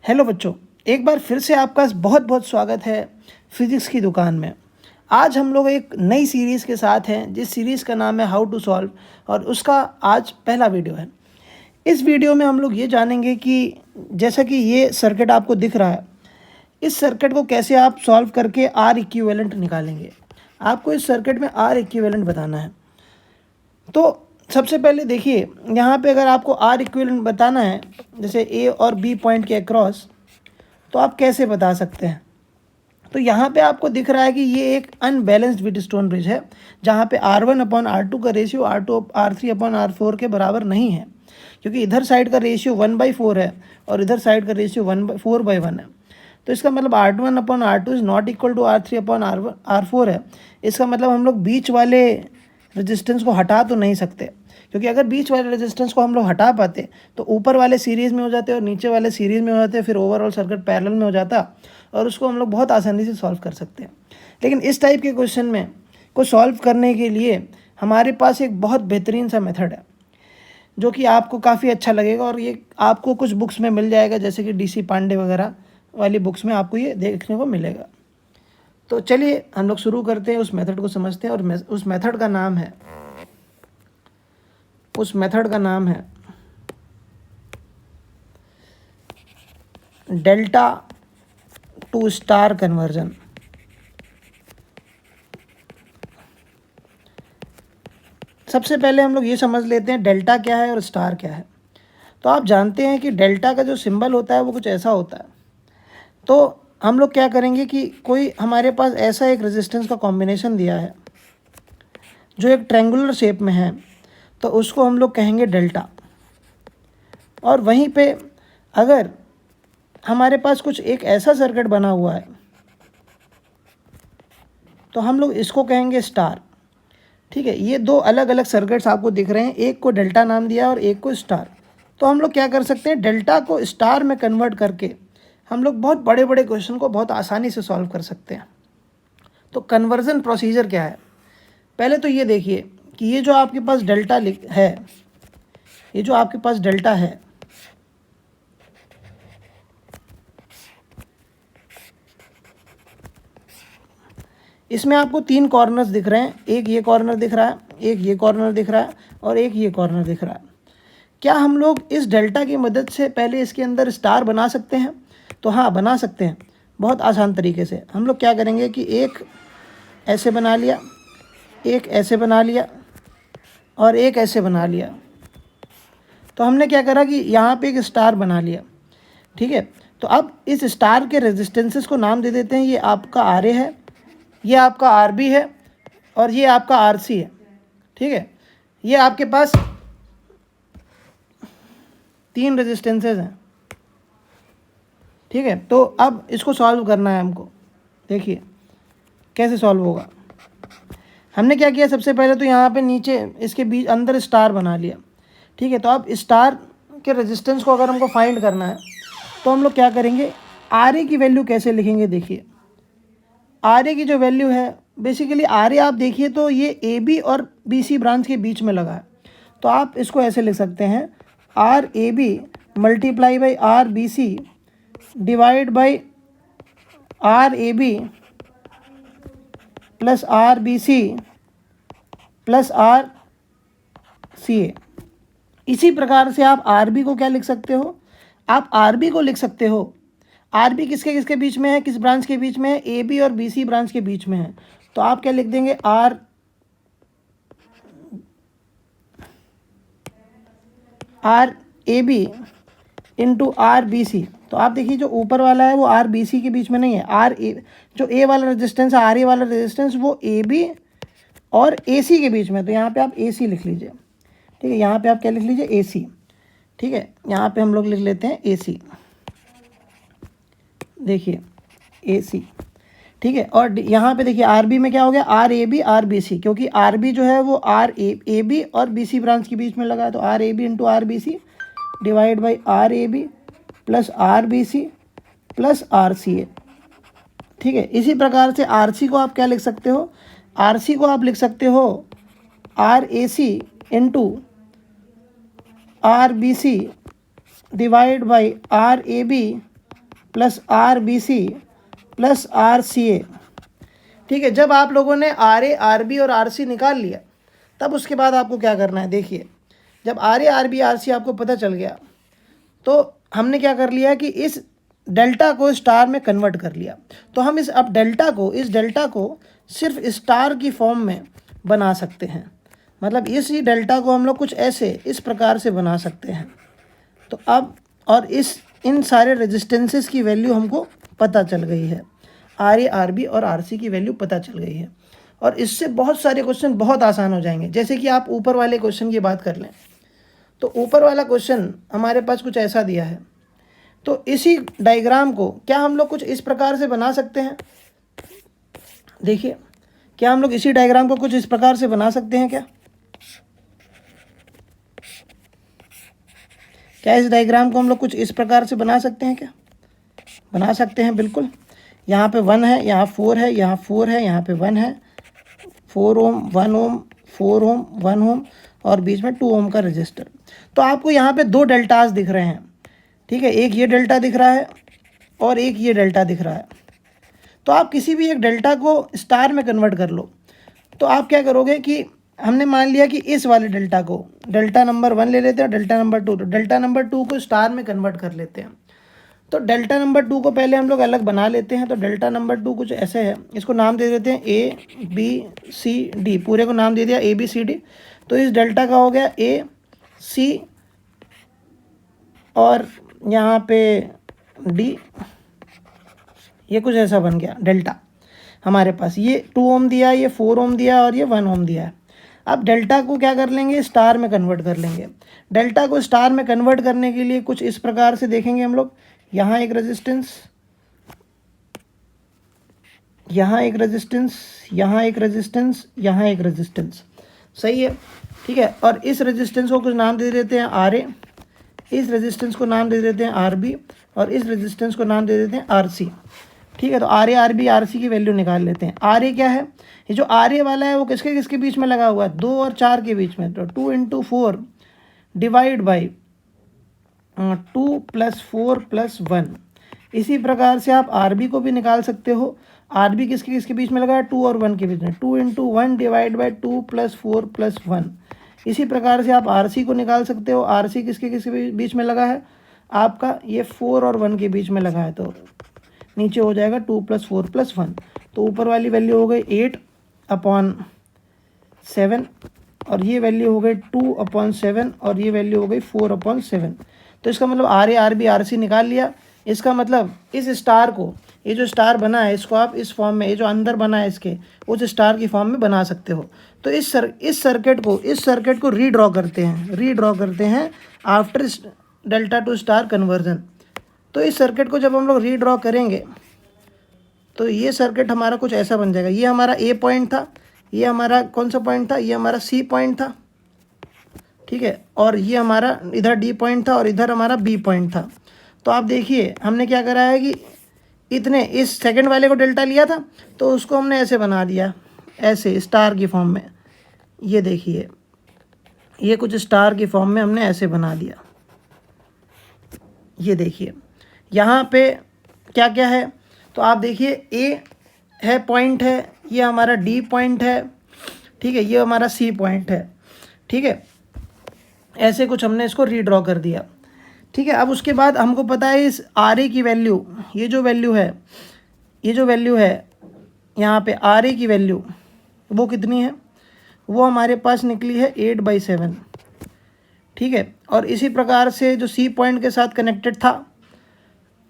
Hello बच्चों, एक बार फिर से आपका बहुत बहुत स्वागत है फिज़िक्स की दुकान में। आज हम लोग एक नई सीरीज़ के साथ हैं जिस सीरीज़ का नाम है हाउ टू सॉल्व और उसका आज पहला वीडियो है। इस वीडियो में हम लोग ये जानेंगे कि जैसा कि ये सर्किट आपको दिख रहा है, इस सर्किट को कैसे आप सॉल्व करके आर इक्विवेलेंट निकालेंगे। आपको इस सर्किट में आर इक्विवेलेंट बताना है। तो सबसे पहले देखिए, यहाँ पे अगर आपको आर इक्विवेलेंट बताना है, जैसे ए और बी पॉइंट के अक्रॉस, तो आप कैसे बता सकते हैं। तो यहाँ पे आपको दिख रहा है कि ये एक अनबैलेंस्ड व्हीटस्टोन ब्रिज है जहाँ पे R1/R2 का रेशियो R3/R4 के बराबर नहीं है, क्योंकि इधर साइड का रेशियो 1/4 है और इधर साइड का रेशियो 4/1 है। तो इसका मतलब R1/R2 is not equal to R3/R4 है। इसका मतलब हम लोग बीच वाले रेजिस्टेंस को हटा तो नहीं सकते, क्योंकि अगर बीच वाले रेजिस्टेंस को हम लोग हटा पाते तो ऊपर वाले सीरीज़ में हो जाते और नीचे वाले सीरीज़ में हो जाते, फिर ओवरऑल सर्किट पैरेलल में हो जाता और उसको हम लोग बहुत आसानी से सॉल्व कर सकते हैं। लेकिन इस टाइप के क्वेश्चन में को सॉल्व करने के लिए हमारे पास एक बहुत बेहतरीन सा मेथड है जो कि आपको काफ़ी अच्छा लगेगा और ये आपको कुछ बुक्स में मिल जाएगा, जैसे कि DC पांडे वगैरह वाली बुक्स में आपको ये देखने को मिलेगा। तो चलिए हम लोग शुरू करते हैं, उस मेथड को समझते हैं। और उस मेथड का नाम है डेल्टा टू स्टार कन्वर्जन। सबसे पहले हम लोग ये समझ लेते हैं डेल्टा क्या है और स्टार क्या है। तो आप जानते हैं कि डेल्टा का जो सिंबल होता है वो कुछ ऐसा होता है। तो हम लोग क्या करेंगे कि कोई हमारे पास ऐसा एक रेजिस्टेंस का कॉम्बिनेशन दिया है जो एक ट्रायंगुलर शेप में है, तो उसको हम लोग कहेंगे डेल्टा। और वहीं पे अगर हमारे पास कुछ एक ऐसा सर्किट बना हुआ है तो हम लोग इसको कहेंगे स्टार। ठीक है, ये दो अलग अलग सर्किट्स आपको दिख रहे हैं, एक को डेल्टा नाम दिया और एक को स्टार। तो हम लोग क्या कर सकते हैं, डेल्टा को स्टार में कन्वर्ट करके हम लोग बहुत बड़े बड़े क्वेश्चन को बहुत आसानी से सॉल्व कर सकते हैं। तो कन्वर्जन प्रोसीजर क्या है, पहले तो ये देखिए कि ये जो आपके पास डेल्टा है, ये जो आपके पास डेल्टा है, इसमें आपको तीन कॉर्नर्स दिख रहे हैं। एक ये कॉर्नर दिख रहा है, एक ये कॉर्नर दिख रहा है और एक ये कॉर्नर दिख रहा है। क्या हम लोग इस डेल्टा की मदद से पहले इसके अंदर स्टार बना सकते हैं? तो हाँ, बना सकते हैं बहुत आसान तरीके से। हम लोग क्या करेंगे कि एक ऐसे बना लिया, एक ऐसे बना लिया और एक ऐसे बना लिया। तो हमने क्या करा कि यहाँ पे एक स्टार बना लिया। ठीक है, तो अब इस स्टार के रेजिस्टेंसेस को नाम दे देते हैं। ये आपका RA है, ये आपका RB है और ये आपका RC है। ठीक है, ये आपके पास तीन रेजिस्टेंसेस हैं। ठीक है, तो अब इसको सॉल्व करना है हमको। देखिए कैसे सॉल्व होगा। हमने क्या किया, सबसे पहले तो यहाँ पे नीचे इसके बीच अंदर स्टार बना लिया। ठीक है, तो अब स्टार के रेजिस्टेंस को अगर हमको फाइंड करना है तो हम लोग क्या करेंगे, RA की वैल्यू कैसे लिखेंगे। देखिए RA की जो वैल्यू है, बेसिकली RA आप देखिए तो ये AB और BC ब्रांच के बीच में लगा है। तो आप इसको ऐसे लिख सकते हैं, RAB multiply by RBC divide by RAB plus RBC plus RCA। इसी प्रकार से आप RB को क्या लिख सकते हो, आप RB को लिख सकते हो, RB किसके किसके बीच में है, किस ब्रांच के बीच में है, AB और BC ब्रांच के बीच में है। तो आप क्या लिख देंगे, RAB इंटू RBC। तो आप देखिए जो ऊपर वाला है वो RBC के बीच में नहीं है, जो A वाला रेजिस्टेंस है, RA वाला रेजिस्टेंस, वो AB और AC के बीच में। तो यहाँ पे आप AC लिख लीजिए। ठीक है, यहाँ पे आप क्या लिख लीजिए, AC। ठीक है, यहाँ पे हम लोग लिख लेते हैं AC। देखिए AC। ठीक है, और यहाँ पे देखिए RB में क्या हो गया, RAB RBC, क्योंकि RB जो है वो AB और BC ब्रांच के बीच में लगा है। तो RAB into RBC divide by RAB plus RBC plus RCA। ठीक है, इसी प्रकार से RC को आप क्या लिख सकते हो, RC को आप लिख सकते हो RAC into RBC divide by RAB plus RBC plus RCA। ठीक है, जब आप लोगों ने RA RB और RC निकाल लिया तब उसके बाद आपको क्या करना है, देखिए जब RA RB RC आपको पता चल गया तो हमने क्या कर लिया कि इस डेल्टा को स्टार में कन्वर्ट कर लिया। तो हम इस डेल्टा को सिर्फ स्टार की फॉर्म में बना सकते हैं, मतलब इसी डेल्टा को हम लोग कुछ ऐसे इस प्रकार से बना सकते हैं। तो अब और इन सारे रेजिस्टेंसेस की वैल्यू हमको पता चल गई है, RA RB और RC की वैल्यू पता चल गई है, और इससे बहुत सारे क्वेश्चन बहुत आसान हो जाएंगे। जैसे कि आप ऊपर वाले क्वेश्चन की बात कर लें, तो ऊपर वाला क्वेश्चन हमारे पास कुछ ऐसा दिया है, तो इसी डायग्राम को क्या हम लोग कुछ इस प्रकार से बना सकते हैं। देखिए, क्या हम लोग इसी डायग्राम को कुछ इस प्रकार से बना सकते हैं क्या इस डायग्राम को हम लोग कुछ इस प्रकार से बना सकते हैं क्या? बना सकते हैं, बिल्कुल। यहाँ पे 1 है, यहाँ 4 है, यहाँ 4 है, यहाँ पे 1 है, 4 ओम 1 ओम 4 ओम 1 ओम और बीच में 2 ओम का रजिस्टर। तो आपको यहाँ पे 2 डेल्टास दिख रहे हैं, ठीक है, एक ये डेल्टा दिख रहा है और एक ये डेल्टा दिख रहा है। तो आप किसी भी एक डेल्टा को स्टार में कन्वर्ट कर लो। तो आप क्या करोगे कि हमने मान लिया कि इस वाले डेल्टा को डेल्टा नंबर 1 ले लेते हैं, डेल्टा नंबर 2, तो डेल्टा नंबर 2 को स्टार में कन्वर्ट कर लेते हैं। तो डेल्टा नंबर 2 को पहले हम लोग अलग बना लेते हैं। तो डेल्टा नंबर 2 कुछ ऐसे है, इसको नाम दे देते हैं ABCD, पूरे को नाम दे दिया ABCD। तो इस डेल्टा का हो गया AC और यहाँ पे D, ये कुछ ऐसा बन गया डेल्टा हमारे पास। ये 2 ओम दिया, ये 4 ओम दिया और ये 1 ओम दिया है। अब डेल्टा को क्या कर लेंगे, स्टार में कन्वर्ट कर लेंगे। डेल्टा को स्टार में कन्वर्ट करने के लिए कुछ इस प्रकार से देखेंगे हम लोग, यहाँ एक रेजिस्टेंस, यहाँ एक रेजिस्टेंस, यहाँ एक रेजिस्टेंस, यहाँ एक रेजिस्टेंस, सही है, ठीक है। और इस रेजिस्टेंस को कुछ नाम दे देते हैं RA, इस रेजिस्टेंस को नाम दे देते हैं RB और इस रेजिस्टेंस को नाम दे देते हैं RC, ठीक है। तो RA RB RC की वैल्यू निकाल लेते हैं। RA क्या है, ये जो RA वाला है वो किसके किसके बीच में लगा हुआ है, 2 और 4 के बीच में। तो 2 × 4 डिवाइड बाई 2 + 4 + 1। इसी प्रकार से आप RB को भी निकाल सकते हो। RB किसके किसके बीच में लगा है, 2 और 1 के बीच में। 2 × 1 डिवाइड बाई 2 + 4 + 1। इसी प्रकार से आप RC को निकाल सकते हो। RC किसके किसके बीच में लगा है, आपका ये 4 और 1 के बीच में लगा है, तो नीचे हो जाएगा 2 + 4 + 1। तो ऊपर वाली वैल्यू हो गई 8/7 और ये वैल्यू हो गई 2/7 और ये वैल्यू हो गई 4/7। तो इसका मतलब RA RB RC निकाल लिया। इसका मतलब इस स्टार को, ये जो स्टार बना है इसको आप इस फॉर्म में, ये जो अंदर बना है इसके, उस स्टार की फॉर्म में बना सकते हो। तो इस सर्किट को रीड्रॉ करते हैं after delta two star conversion. तो इस सर्किट को जब हम लोग रीड्रॉ करेंगे तो ये सर्किट हमारा कुछ ऐसा बन जाएगा। ये हमारा A पॉइंट था, ये हमारा कौन सा पॉइंट था, ये हमारा C पॉइंट था, ठीक है, और ये हमारा इधर D पॉइंट था और इधर हमारा B पॉइंट था। तो आप देखिए हमने क्या करा है कि इतने इस सेकंड वाले को डेल्टा लिया था तो उसको हमने ऐसे बना दिया, ऐसे स्टार की फॉर्म में। ये देखिए, ये कुछ स्टार की फॉर्म में हमने ऐसे बना दिया। ये देखिए यहाँ पे क्या क्या है, तो आप देखिए A है पॉइंट है, ये हमारा D पॉइंट है, ठीक है, ये हमारा C पॉइंट है, ठीक है। ऐसे कुछ हमने इसको रीड्रॉ कर दिया, ठीक है। अब उसके बाद हमको पता है इस RA की वैल्यू, ये जो वैल्यू है यहाँ पे RA की वैल्यू वो कितनी है, वो हमारे पास निकली है 8/7, ठीक है। और इसी प्रकार से जो C पॉइंट के साथ कनेक्टेड था,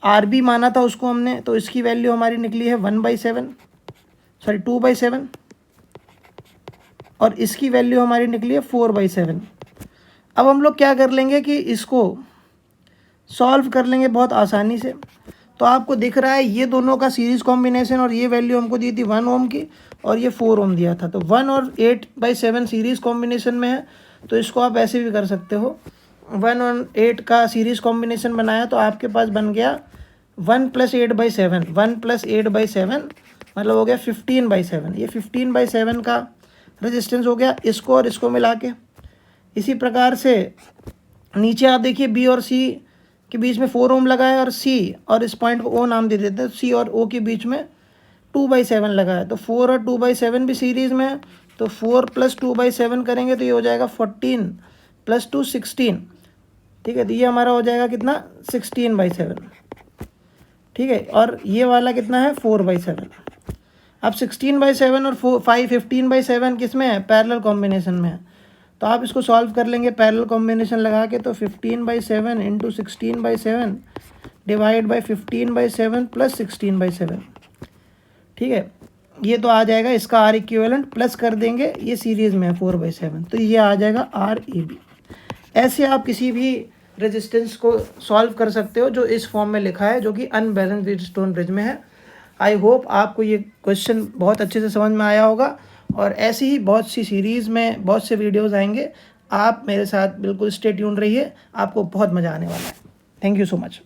RB माना था उसको हमने, तो इसकी वैल्यू हमारी निकली है 2/7 और इसकी वैल्यू हमारी निकली है 4/7। अब हम लोग क्या कर लेंगे कि इसको सॉल्व कर लेंगे बहुत आसानी से। तो आपको दिख रहा है ये दोनों का सीरीज़ कॉम्बिनेशन, और ये वैल्यू हमको दी थी 1 ओम की और ये 4 ओम दिया था। तो 1 और 8/7 सीरीज़ कॉम्बिनेशन में है, तो इसको आप ऐसे भी कर सकते हो। 1 और 8 का सीरीज़ कॉम्बिनेशन बनाया तो आपके पास बन गया 1 + 8/7, 1 + 8/7 मतलब हो गया 15/7। ये 15/7 का रेजिस्टेंस हो गया, इसको और इसको मिला के। इसी प्रकार से नीचे आप देखिए B और C के बीच में 4 ओम लगा है और सी और इस पॉइंट को ओ नाम दे देते हैं, सी और ओ के बीच में 2/7 लगा है, तो 4 और 2/7 भी सीरीज़ में है, तो 4 + 2/7 करेंगे तो ये हो जाएगा 14 + 2 16। ठीक है, तो ये हमारा हो जाएगा कितना 16/7। ठीक है, और ये वाला कितना है 4/7। अब 16/7 और 15/7 किस में है, पैरेलल कॉम्बिनेशन में है, तो आप इसको सॉल्व कर लेंगे पैरेलल कॉम्बिनेशन लगा के, तो 15/7 × 16/7 डिवाइड बाई 15/7 + 16/7। ठीक है, ये तो आ जाएगा इसका आर इक्विवेलेंट, प्लस कर देंगे ये सीरीज़ में है 4/7, तो ये आ जाएगा RAB। ऐसे आप किसी भी रेजिस्टेंस को सॉल्व कर सकते हो जो इस फॉर्म में लिखा है, जो कि अनबैलेंस्ड व्हीटस्टोन ब्रिज में है। आई होप आपको ये क्वेश्चन बहुत अच्छे से समझ में आया होगा, और ऐसी ही बहुत सी सीरीज़ में बहुत से वीडियोज़ आएंगे। आप मेरे साथ बिल्कुल स्टे ट्यून रहिए, आपको बहुत मज़ा आने वाला है। Thank you so much.